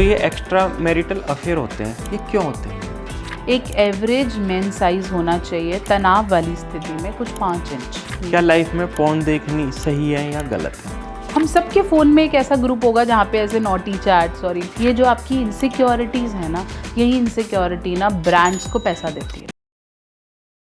ये extra marital affair होते हैं, ये क्यों होते हैं? एक एवरेज मेन साइज होना चाहिए तनाव वाली स्थिति में कुछ 5 इंच। क्या लाइफ में पोर्न देखनी सही है या गलत है? हम सबके फ़ोन में एक ऐसा ग्रुप होगा जहाँ पे ऐसे नॉटी चैट्स और ये जो आपकी इनसिक्योरिटीज़ है ना, यही इनसिक्योरिटी ना ब्रांड्स को पैसा देती है।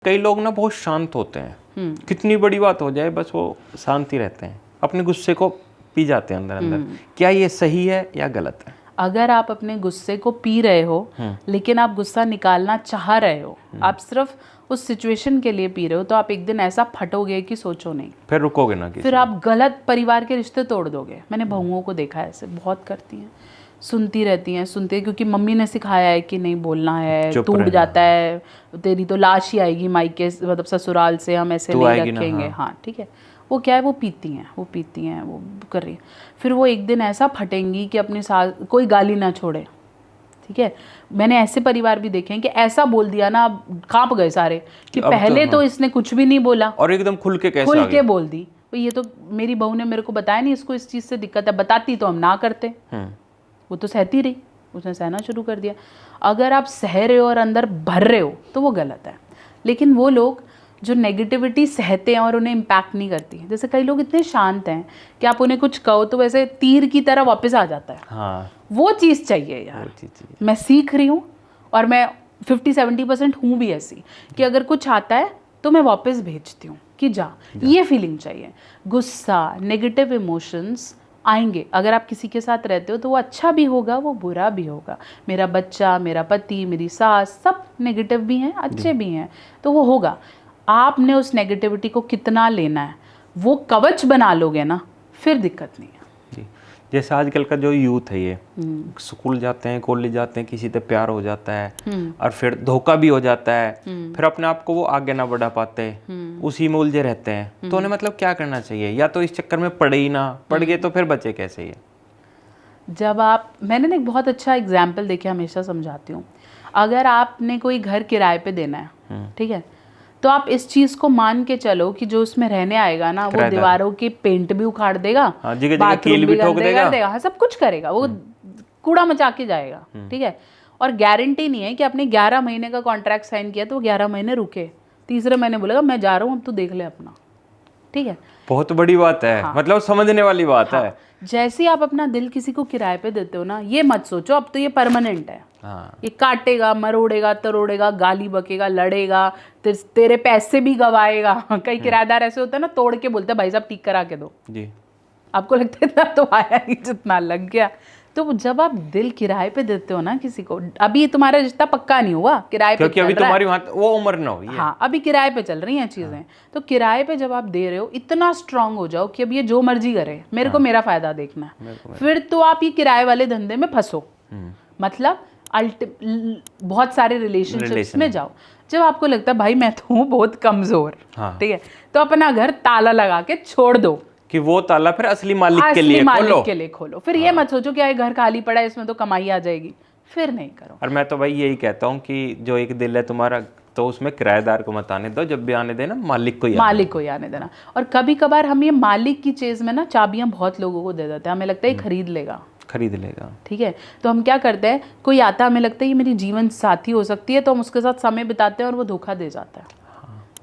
कई लोग ना बहुत शांत होते हैं, कितनी बड़ी बात हो जाए बस वो शांति रहते हैं, अपने गुस्से को पी जाते हैं अंदर अंदर। क्या ये सही है या गलत है? अगर आप अपने गुस्से को पी रहे हो लेकिन आप गुस्सा निकालना चाह रहे हो, आप सिर्फ उस सिचुएशन के लिए पी रहे हो, तो आप एक दिन ऐसा फटोगे कि सोचो नहीं, फिर रुकोगे ना फिर आप गलत परिवार के रिश्ते तोड़ दोगे। मैंने बहुओं को देखा है, ऐसे बहुत करती हैं, सुनती रहती हैं, क्योंकि मम्मी ने सिखाया है कि नहीं बोलना है, टूट जाता है, तेरी तो लाश ही आएगी मायके मतलब ससुराल से, हम ऐसे नहीं रखेंगे। हाँ ठीक है, वो क्या है, वो पीती हैं वो कर रही हैं, फिर वो एक दिन ऐसा फटेंगी कि अपनी सास कोई गाली ना छोड़े। ठीक है, मैंने ऐसे परिवार भी देखे हैं कि ऐसा बोल दिया ना, अब कांप गए सारे कि पहले तो इसने कुछ भी नहीं बोला और एकदम खुल के बोल दी। तो ये तो मेरी बहू ने मेरे को बताया नहीं, इसको इस चीज़ से दिक्कत है, बताती तो हम ना करते। वो तो सहती रही, उसने सहना शुरू कर दिया। अगर आप सह रहे हो और अंदर भर रहे हो तो वो गलत है। लेकिन वो लोग जो नेगेटिविटी सहते हैं और उन्हें इम्पैक्ट नहीं करती, जैसे कई लोग इतने शांत हैं कि आप उन्हें कुछ कहो तो वैसे तीर की तरह वापस आ जाता है। हाँ, वो चीज़ चाहिए यार। मैं सीख रही हूँ और मैं 50-70% हूँ भी ऐसी कि अगर कुछ आता है तो मैं वापस भेजती हूँ कि जा। ये फीलिंग चाहिए। गुस्सा, नेगेटिव इमोशंस आएंगे, अगर आप किसी के साथ रहते हो तो वो अच्छा भी होगा, वो बुरा भी होगा। मेरा बच्चा, मेरा पति, मेरी सास, सब नेगेटिव भी हैं, अच्छे भी हैं, तो वो होगा। आपने उस नेगेटिविटी को कितना लेना है, वो कवच बना लोगे ना, फिर दिक्कत नहीं है। जी, जैसे आजकल का जो यूथ है, ये स्कूल जाते हैं, कॉलेज जाते हैं, किसी से प्यार हो जाता है और फिर धोखा भी हो जाता है, फिर अपने आप को वो आगे ना बढ़ा पाते, उसी में उलझे रहते हैं। तो उन्हें मतलब क्या करना चाहिए? या तो इस चक्कर में पड़े ही ना, पड़ गए तो फिर बचे कैसे? ये जब आप, मैंने ना एक बहुत अच्छा एग्जाम्पल देके हमेशा समझाती हूँ। अगर आपने कोई घर किराए पे देना है, ठीक है, तो आप इस चीज को मान के चलो कि जो उसमें रहने आएगा ना, वो दीवारों की पेंट भी उखाड़ देगा, बाथरूम भी ठोक देगा, हाँ, सब कुछ करेगा, वो कूड़ा मचा के जाएगा। ठीक है, और गारंटी नहीं है कि आपने 11 महीने का कॉन्ट्रैक्ट साइन किया तो वो 11 महीने रुके, तीसरे महीने बोलेगा मैं जा रहा हूँ, अब तू देख ले अपना। ठीक है, बहुत बड़ी बात है। हाँ। मतलब समझने वाली बात है। जैसे आप अपना दिल किसी को किराए पे देते हो ना, ये मत सोचो अब तो ये परमानेंट है। हाँ। ये काटेगा, मरोड़ेगा, तरोड़ेगा, गाली बकेगा, लड़ेगा, तेरे पैसे भी गवाएगा। कई किराएदार ऐसे होते हैं ना, तोड़ के बोलते हैं भाई साहब ठीक करा के दो जी, आपको लगता है इतना तो आया नहीं जितना लग गया। तो जब आप दिल किराए पे देते हो ना किसी को, अभी तुम्हारा रिश्ता पक्का नहीं हुआ, किराए पे क्योंकि अभी तुम्हारी वो उम्र ना हुई है। हाँ, अभी किराए पे चल रही हैं चीजें। हाँ। तो किराए पे जब आप दे रहे हो, इतना स्ट्रांग हो जाओ कि अब ये जो मर्जी करे, मेरे को मेरा फायदा देखना है, फिर तो आप ये किराए वाले धंधे में फंसो, मतलब बहुत सारे रिलेशनशिप्स में जाओ। जब आपको लगता है भाई मैं तो हूँ बहुत कमजोर, ठीक है, तो अपना घर ताला लगा के छोड़ दो कि वो ताला फिर असली मालिक के लिए खोलो। फिर ये मत सोचो कि ये घर खाली पड़ा है, इसमें तो कमाई आ जाएगी, फिर नहीं करो। और मैं तो भाई यही कहता हूँ कि जो एक दिल है तुम्हारा, तो उसमें किराएदार को मत आने दो, जब भी आने देना मालिक को ही आने देना। और कभी कभार हम ये मालिक की चीज में ना चाबियां बहुत लोगों को दे देते हैं, हमें लगता है खरीद लेगा। ठीक है, तो हम क्या करते हैं, कोई आता है, हमें लगता है ये मेरी जीवन साथी हो सकती है, तो हम उसके साथ समय बिताते हैं और वो धोखा दे जाता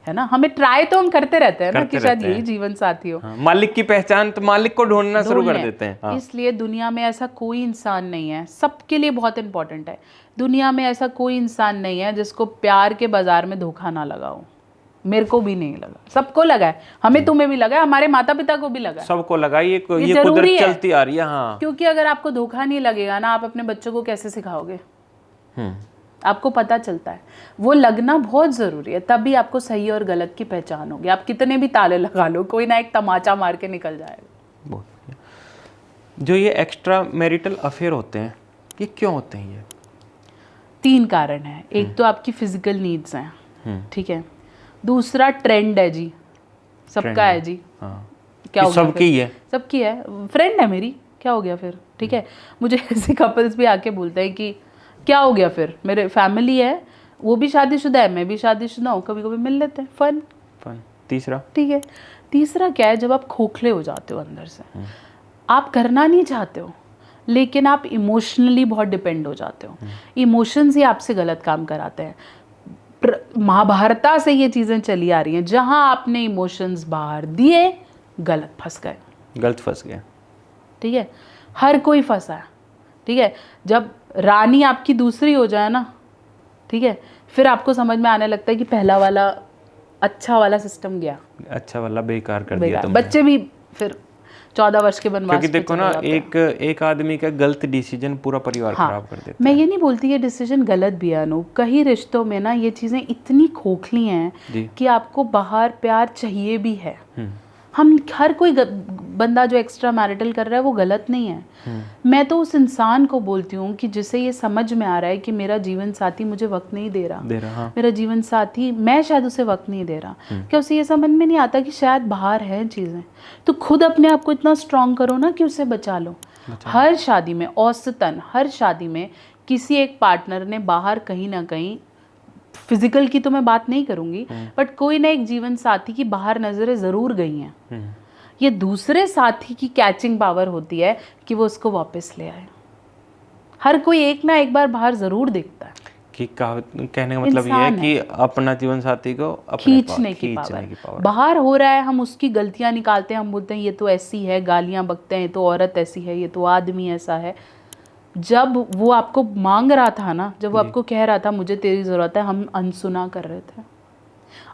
है ना। हमें ट्राई तो हम करते रहते हैं ना कि शायद यही जीवन साथी हो। हाँ, मालिक की पहचान तो मालिक को ढूंढना शुरू कर देते हैं। हाँ। इसलिए दुनिया में ऐसा कोई इंसान नहीं है, सबके लिए बहुत इंपॉर्टेंट है, दुनिया में ऐसा कोई इंसान नहीं है जिसको प्यार के बाजार में धोखा ना लगा हो। मेरे को भी नहीं लगा, सबको लगा है, हमें तुम्हें भी लगा है, हमारे माता पिता को भी लगा है, सबको लगा। ये कुदरत चलती आ रही है। हाँ। क्योंकि अगर आपको धोखा नहीं लगेगा ना, आप अपने बच्चों को कैसे सिखाओगे? आपको पता चलता है वो लगना बहुत ज़रूरी है, तभी आपको सही और गलत की पहचान होगी। आप कितने भी ताले लगा लो, कोई ना एक तमाचा मार के निकल जाएगा। जो ये एक्स्ट्रा मैरिटल अफेयर होते हैं, ये क्यों होते हैं? ये 3 कारण है। एक तो आपकी फिजिकल नीड्स हैं, ठीक है, दूसरा ट्रेंड है जी, सबका है जी। हाँ। क्या हो गया? सबकी है, फ्रेंड है मेरी, क्या हो गया फिर? ठीक है, मुझे ऐसे कपल्स भी आके बोलते हैं कि क्या हो गया फिर, मेरे फैमिली है, वो भी शादीशुदा है, मैं भी शादीशुदा हूँ, कभी कभी मिल लेते हैं, फन। तीसरा, ठीक है, तीसरा क्या है, जब आप खोखले हो जाते हो अंदर से, आप करना नहीं चाहते हो लेकिन आप इमोशनली बहुत डिपेंड हो जाते हो। इमोशंस ही आपसे गलत काम कराते हैं। महाभारता से ये चीज़ें चली आ रही हैं, जहाँ आपने इमोशंस बाहर दिए गलत फंस गए। ठीक है, हर कोई फंसा है। ठीक है, जब रानी आपकी दूसरी हो जाए ना, ठीक है, फिर आपको समझ में आने लगता है कि पहला वाला अच्छा वाला सिस्टम गया, अच्छा वाला बेकार कर दिया तुमने। बच्चे भी फिर 14 वर्ष के वनवास क्योंकि देखो ना, एक आदमी का गलत डिसीजन पूरा परिवार खराब कर देता मैं ये नहीं बोलती ये डिसीजन गलत भी है अनूप, कई रिश्तों में ना ये चीज़ें इतनी खोखली हैं कि आपको बाहर प्यार चाहिए भी है। हम हर कोई बंदा जो एक्स्ट्रा मैरिटल कर रहा है वो गलत नहीं है। मैं तो उस इंसान को बोलती हूँ कि जिसे ये समझ में आ रहा है कि मेरा जीवन साथी मुझे वक्त नहीं दे रहा, हाँ। मेरा जीवन साथी, मैं शायद उसे वक्त नहीं दे रहा, क्या उसे ये समझ में नहीं आता कि शायद बाहर है चीज़ें, तो खुद अपने आप को इतना स्ट्रांग करो ना कि उसे बचा लो। हर शादी में, औसतन हर शादी में किसी एक पार्टनर ने बाहर कहीं ना कहीं, फिजिकल की तो मैं बात नहीं करूंगी, बट कोई ना एक जीवन साथी की बाहर नजरें जरूर गई हैं। ये दूसरे साथी की कैचिंग पावर होती है कि वो उसको वापस ले आए। हर कोई एक ना एक बार बाहर जरूर देखता है कि कहने का मतलब ये है कि अपना जीवन साथी को खींचने की पावर बाहर हो रहा है। हम उसकी गलतियां निकालते हैं, हम बोलते हैं ये तो ऐसी है, गालियां बकते हैं, ये तो औरत ऐसी है, ये तो आदमी ऐसा है। जब वो आपको मांग रहा था ना, जब वो आपको कह रहा था मुझे तेरी ज़रूरत है, हम अनसुना कर रहे थे।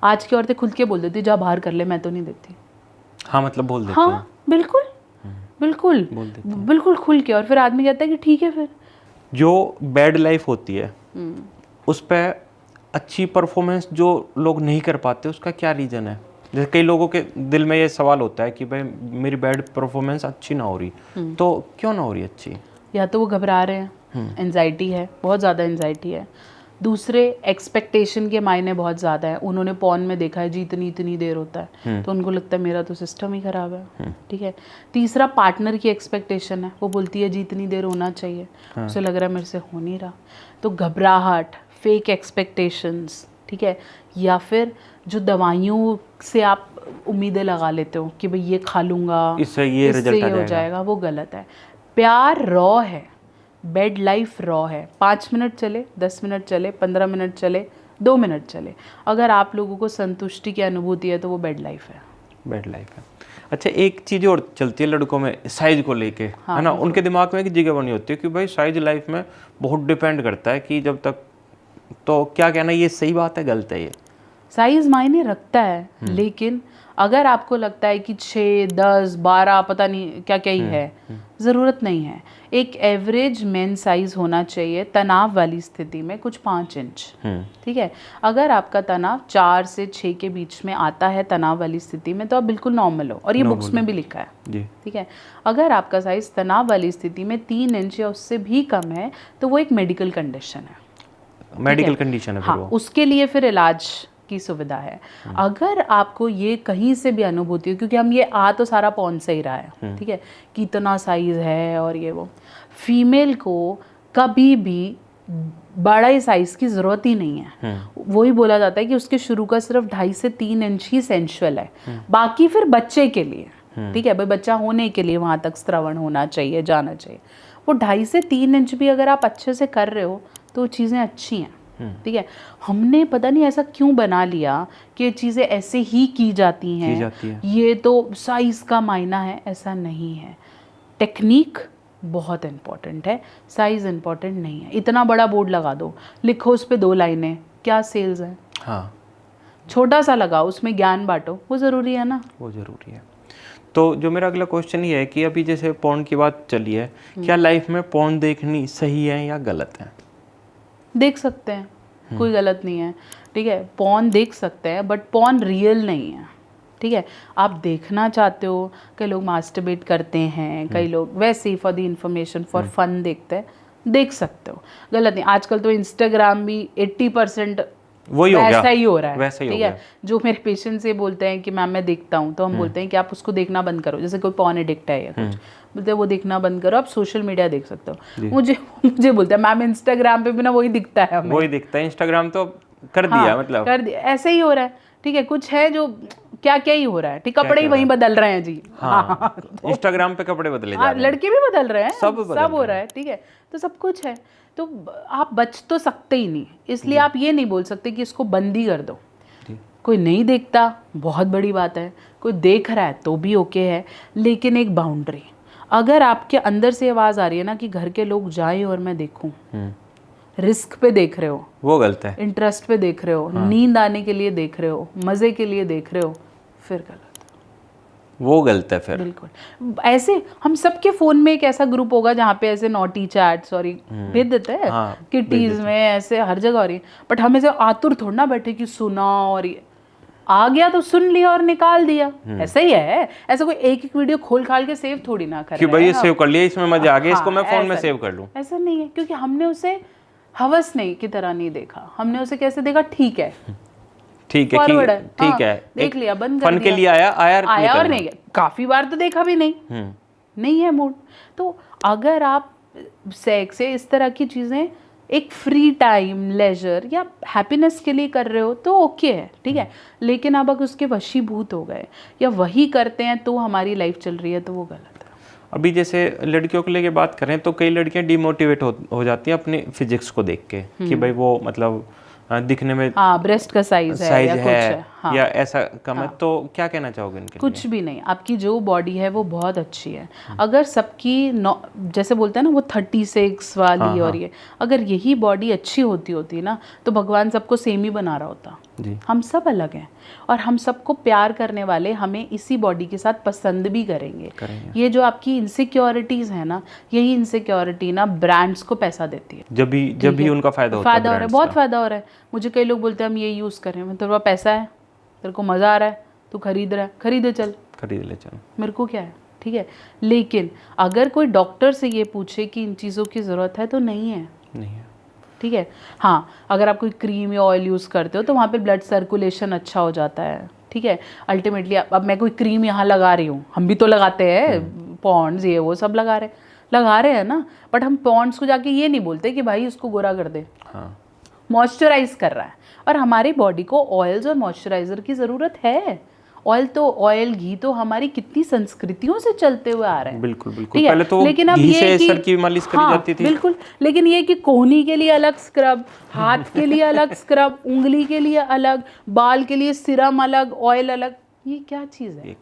आज की औरतें खुद के बोल देती जा बाहर कर ले, मैं तो नहीं देती। हाँ, मतलब बोल देती हाँ, बिल्कुल बिल्कुल बिल्कुल खुल के। और फिर आदमी कहता है कि ठीक है। फिर जो बैड लाइफ होती है उस पर अच्छी परफॉर्मेंस जो लोग नहीं कर पाते, उसका क्या रीज़न है? जैसे कई लोगों के दिल में ये सवाल होता है कि भाई मेरी बैड परफॉर्मेंस अच्छी ना हो रही, तो क्यों ना हो रही अच्छी? या तो वो घबरा रहे हैं, एंजाइटी है, बहुत ज़्यादा एंजाइटी है। दूसरे, एक्सपेक्टेशन के मायने बहुत ज़्यादा है। उन्होंने पॉन में देखा है जी इतनी देर होता है, तो उनको लगता है मेरा तो सिस्टम ही ख़राब है। ठीक है। तीसरा, पार्टनर की एक्सपेक्टेशन है, वो बोलती है जी इतनी देर होना चाहिए, उसे लग रहा है मेरे से हो नहीं रहा, तो घबराहट, फेक एक्सपेक्टेशंस। ठीक है। या फिर जो दवाइयों से आप उम्मीदें लगा लेते हो कि भाई ये खा लूँगा इससे ये रिजल्ट हो जाएगा, वो गलत है। प्यार रॉ है, बेड लाइफ रॉ है। 5 मिनट चले, 10 मिनट चले, 15 मिनट चले, 2 मिनट चले, अगर आप लोगों को संतुष्टि की अनुभूति है तो वो बेड लाइफ है। बेड लाइफ है। अच्छा, एक चीज़ और चलती है लड़कों में, साइज को लेके, है ना? उनके दिमाग में एक जगह बनी होती है कि भाई साइज लाइफ में बहुत डिपेंड करता है कि जब तक, तो क्या कहना, ये सही बात है, गलत है? ये साइज मायने रखता है, लेकिन अगर आपको लगता है कि 6, 10, 12 पता नहीं क्या क्या ही है, ज़रूरत नहीं है। एक एवरेज मेन साइज होना चाहिए तनाव वाली स्थिति में, कुछ 5 इंच। ठीक है। अगर आपका तनाव 4 से 6 के बीच में आता है तनाव वाली स्थिति में, तो आप बिल्कुल नॉर्मल हो, और ये बुक्स में भी लिखा है। ठीक है। अगर आपका साइज तनाव वाली स्थिति में 3 इंच या उससे भी कम है, तो वो एक मेडिकल कंडीशन है। मेडिकल कंडीशन है। हाँ, उसके लिए फिर इलाज की सुविधा है। अगर आपको ये कहीं से भी अनुभूति हो, क्योंकि हम ये तो सारा पॉन से ही रहा है, ठीक है, कितना साइज है और ये वो, फीमेल को कभी भी बड़ा साइज की जरूरत ही नहीं है। वही बोला जाता है कि उसके शुरू का सिर्फ 2.5 से 3 इंच ही सेंशुअल है, बाकी फिर बच्चे के लिए। ठीक है भाई, बच्चा होने के लिए वहां तक श्रवण होना चाहिए, जाना चाहिए। वो 2.5 से 3 इंच भी अगर आप अच्छे से कर रहे हो तो चीज़ें अच्छी हैं। ठीक है। हमने पता नहीं ऐसा क्यों बना लिया कि चीज़ें ऐसे ही की जाती हैं, ये तो साइज का मायना है, ऐसा नहीं है। टेक्निक बहुत इम्पोर्टेंट है, साइज इम्पोर्टेंट नहीं है। इतना बड़ा बोर्ड लगा दो, लिखो उस पर 2 लाइनें, क्या सेल्स है? हाँ। छोटा सा लगाओ, उसमें ज्ञान बांटो, वो ज़रूरी है ना? वो ज़रूरी है। तो जो मेरा अगला क्वेश्चन ये है कि अभी जैसे पॉर्न की बात चली है, क्या लाइफ में पॉर्न देखनी सही है या गलत है? देख सकते हैं, कोई गलत नहीं है। ठीक है, पॉर्न देख सकते हैं, बट पॉर्न रियल नहीं है। ठीक है, आप देखना चाहते हो, कई लोग मास्टरबेट करते हैं, कई लोग वैसे ही for the information, for fun देखते हैं, देख सकते हो, गलत नहीं। आजकल तो इंस्टाग्राम भी 80% वही वैसा ही हो रहा है। वैसा ही ठीक है। जो मेरे पेशेंट से बोलते हैं कि मैम मैं देखता हूँ, तो हम बोलते हैं कि आप उसको देखना बंद करो। जैसे कोई पॉर्न एडिक्ट है या कुछ, बोलते हैं वो देखना बंद करो, आप सोशल मीडिया देख सकते हो। मुझे बोलते हैं मैम इंस्टाग्राम पे भी ना वही दिखता है, वही दिखता है, इंस्टाग्राम तो कर दिया, मतलब कर दिया, ऐसे ही हो रहा है। ठीक है, कुछ है जो क्या क्या ही हो रहा है, ठीक, कपड़े ही वहीं बदल रहे हैं जी। हाँ, इंस्टाग्राम पे कपड़े बदले जा रहे हैं, लड़के भी बदल रहे हैं, सब हो रहा है, ठीक है, तो सब कुछ है। तो आप बच तो सकते ही नहीं, इसलिए आप ये नहीं बोल सकते कि इसको बंद ही कर दो। कोई नहीं देखता, बहुत बड़ी बात है, कोई देख रहा है तो भी ओके है, लेकिन एक बाउंड्री। अगर आपके अंदर से आवाज़ आ रही है ना कि घर के लोग जाएं और मैं देखूं, रिस्क पे देख रहे हो, वो गलत है। इंटरेस्ट पे देख रहे हो, नींद आने के लिए देख रहे हो, मज़े के लिए देख रहे हो, फिर गलत, वो गलत है फिर। बिल्कुल। ऐसे हम सबके फ़ोन में एक ऐसा ग्रुप होगा जहाँ पे ऐसे नॉटी चैट सॉरी भेज देते हैं, किटीज़ में ऐसे हर जगह हो रही है, बट हमें से आतुर थोड़ा ना बैठे कि सुना और ये आ गया तो सुन लिया और निकाल दिया, ऐसा ही है। ऐसा कोई एक एक वीडियो खोल खाल के सेव थोड़ी ना कर कि भाई ये सेव कर लिया, इसमें मजा आ गया, इसको मैं फोन में सेव कर लूं, ऐसा नहीं है, क्योंकि हमने उसे हवस नहीं की तरह नहीं देखा, हमने उसे कैसे देखा, ठीक है ठीक है ठीक है, देख लिया, बंद कर फन के लिए आया और नहीं गया, काफी बार तो देखा भी नहीं, नहीं है मूड। तो अगर आप सेक्स से इस तरह की चीजें एक फ्री टाइम, लेजर या हैप्पीनेस के लिए कर रहे हो तो ओके है, ठीक है, लेकिन अब अगर उसके वशीभूत हो गए या वही करते हैं तो हमारी लाइफ चल रही है, तो वो गलत है। अभी जैसे लड़कियों के लिए बात करें तो कई लड़कियां डिमोटिवेट हो जाती हैं अपने फिजिक्स को देख के कि भाई वो मतलब दिखने में ब्रेस्ट का साइज है या कुछ है, या ऐसा कम है, तो क्या कहना चाहोगे इनके लिए? कुछ भी नहीं, आपकी जो बॉडी है वो बहुत अच्छी है। अगर सबकी जैसे बोलते हैं ना वो 36 वाली और ये, अगर यही बॉडी अच्छी होती ना तो भगवान सबको सेम ही बना रहा होता जी। हम सब अलग हैं और हम सबको प्यार करने वाले हमें इसी बॉडी के साथ पसंद भी करेंगे। ये जो आपकी इनसिक्योरिटीज है ना, यही इनसिक्योरिटी ना ब्रांड्स को पैसा देती है, जब भी उनका फायदा हो रहा है, बहुत फायदा हो रहा है। मुझे कई लोग बोलते हैं हम ये यूज़ कर रहे हैं, तेरे पास पैसा है, तेरे को मज़ा आ रहा है, तू खरीद रहा है, खरीद ले चल, मेरे को क्या है, ठीक है। लेकिन अगर कोई डॉक्टर से ये पूछे कि इन चीज़ों की ज़रूरत है तो नहीं है, ठीक है। हाँ, अगर आप कोई क्रीम या ऑयल यूज़ करते हो तो वहाँ पे ब्लड सर्कुलेशन अच्छा हो जाता है, ठीक है। अल्टीमेटली अब मैं कोई क्रीम यहाँ लगा रही हूँ, हम भी तो लगाते हैं, पॉन्ड्स ये वो सब लगा रहे हैं ना, बट हम पॉन्ड्स को जाके ये नहीं बोलते कि भाई उसको गोरा कर दे, मॉइस्चराइज कर रहा है। और हमारी बॉडी को ऑयल्स और मॉइस्चराइजर की ज़रूरत है। ऑयल घी तो हमारी कितनी संस्कृतियों से चलते हुए आ रहे हैं, बिल्कुल पहले तो लेकिन अब घी से सर की मालिश करी जाती थी, बिल्कुल। लेकिन ये कि कोहनी के लिए अलग स्क्रब, हाथ के लिए अलग स्क्रब, उंगली के लिए अलग, बाल के लिए सिरम अलग, ऑयल अलग, ये क्या चीज़ है?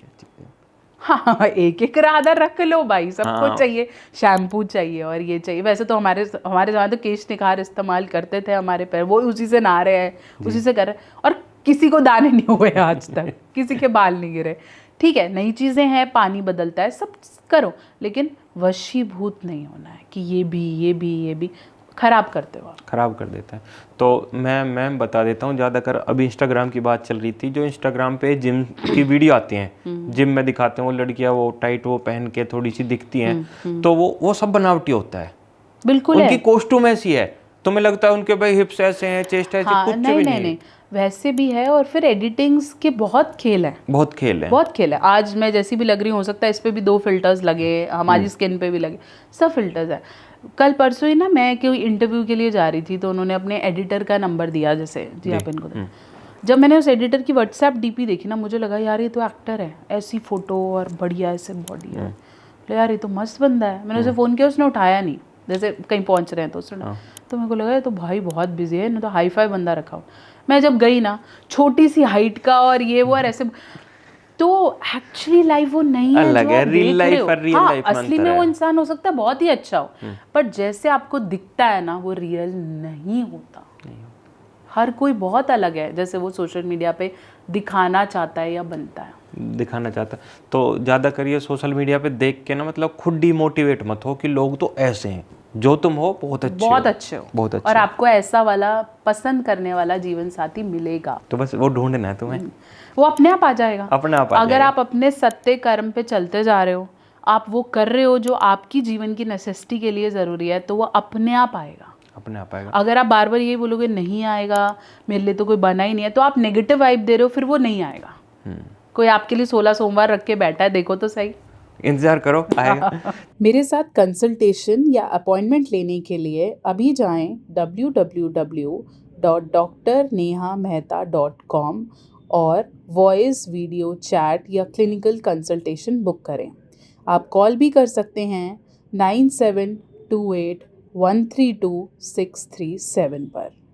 हाँ, एक राधा रख लो भाई, सबको चाहिए, शैम्पू चाहिए और ये चाहिए। वैसे तो हमारे जहाँ तो केश निखार इस्तेमाल करते थे हमारे पैर, वो उसी से नहा रहे हैं, उसी से कर रहे हैं, और किसी को दाने नहीं हुए आज तक, किसी के बाल नहीं गिरे, ठीक है। नई चीज़ें हैं, पानी बदलता है, सब करो, लेकिन वशीभूत नहीं होना है कि ये भी खराब करते हो, खराब कर देता है। तो मैं बता देता हूँ, ज़्यादातर अभी इंस्टाग्राम की बात चल रही थी, जो इंस्टाग्राम पे जिम की वीडियो आती हैं, जिम में दिखाते हैं वो लड़कियाँ वो टाइट वो पहन के थोड़ी सी दिखती हैं, तो वो सब बनावटी होता है, बिल्कुल। उनकी कॉस्ट्यूम ऐसी है, तुम्हें लगता है उनके भाई हिप्स ऐसे हैं, चेस्ट ऐसे, कुछ भी नहीं, वैसे भी है। और फिर एडिटिंग्स के बहुत खेल है। आज मैं जैसी भी लग रही हूँ, हो सकता है इस पे भी 2 फिल्टर्स लगे, हमारी स्किन पे भी लगे, सब फिल्टर्स है। कल परसों ही ना मैं कोई इंटरव्यू के लिए जा रही थी, तो उन्होंने अपने एडिटर का नंबर दिया, जैसे जी आप इनको दें। जब मैंने उस एडिटर की व्हाट्सएप डीपी देखी ना, मुझे लगा यार ये तो एक्टर है, ऐसी फोटो और बढ़िया ऐसे बॉडी है, यार ये तो मस्त बंदा है। मैंने उसे फ़ोन किया, उसने उठाया नहीं, जैसे कहीं पहुंच रहे हैं तो उसने, तो मेरे को लगा ये तो भाई बहुत बिजी है, ना तो हाई फाई बंदा रखा हो। मैं जब गई ना, छोटी सी हाइट का और ये वो और ऐसे, तो एक्चुअली लाइफ वो नहीं है अलग जो है, रियल लाइफ और रियल लाइफ में असली में वो इंसान हो सकता है बहुत ही अच्छा हो, पर जैसे आपको दिखता है ना वो रियल नहीं होता। हर कोई बहुत अलग है, जैसे वो सोशल मीडिया पे दिखाना चाहता है या बनता है, दिखाना चाहता है। तो ज़्यादा करिए सोशल मीडिया पे देख के ना, मतलब खुद डिमोटिवेट मत हो कि लोग तो ऐसे हैं, जो तुम हो बहुत अच्छे हो, और आपको ऐसा वाला पसंद करने वाला जीवन साथी मिलेगा, तो बस वो ढूंढना है तुम्हें, वो अपने आप आ जाएगा, अपने आप अगर आप अपने सत्य कर्म पे चलते जा रहे हो, आप वो कर रहे हो जो आपकी जीवन की नेसेसिटी के लिए ज़रूरी है, तो वो अपने आप आएगा। अगर आप बार बार ये बोलोगे नहीं आएगा, मेरे लिए तो कोई बना ही नहीं है, तो आप नेगेटिव वाइब दे रहे हो, फिर वो नहीं आएगा। कोई आपके लिए 16 सोमवार रख के बैठा है, देखो तो सही, इंतजार करो आएगा। मेरे साथ कंसल्टेशन या अपॉइंटमेंट लेने के लिए अभी जाएं www.drnehamehta.com और वॉइस, वीडियो, चैट या क्लिनिकल कंसल्टेशन बुक करें। आप कॉल भी कर सकते हैं 9728132637 पर।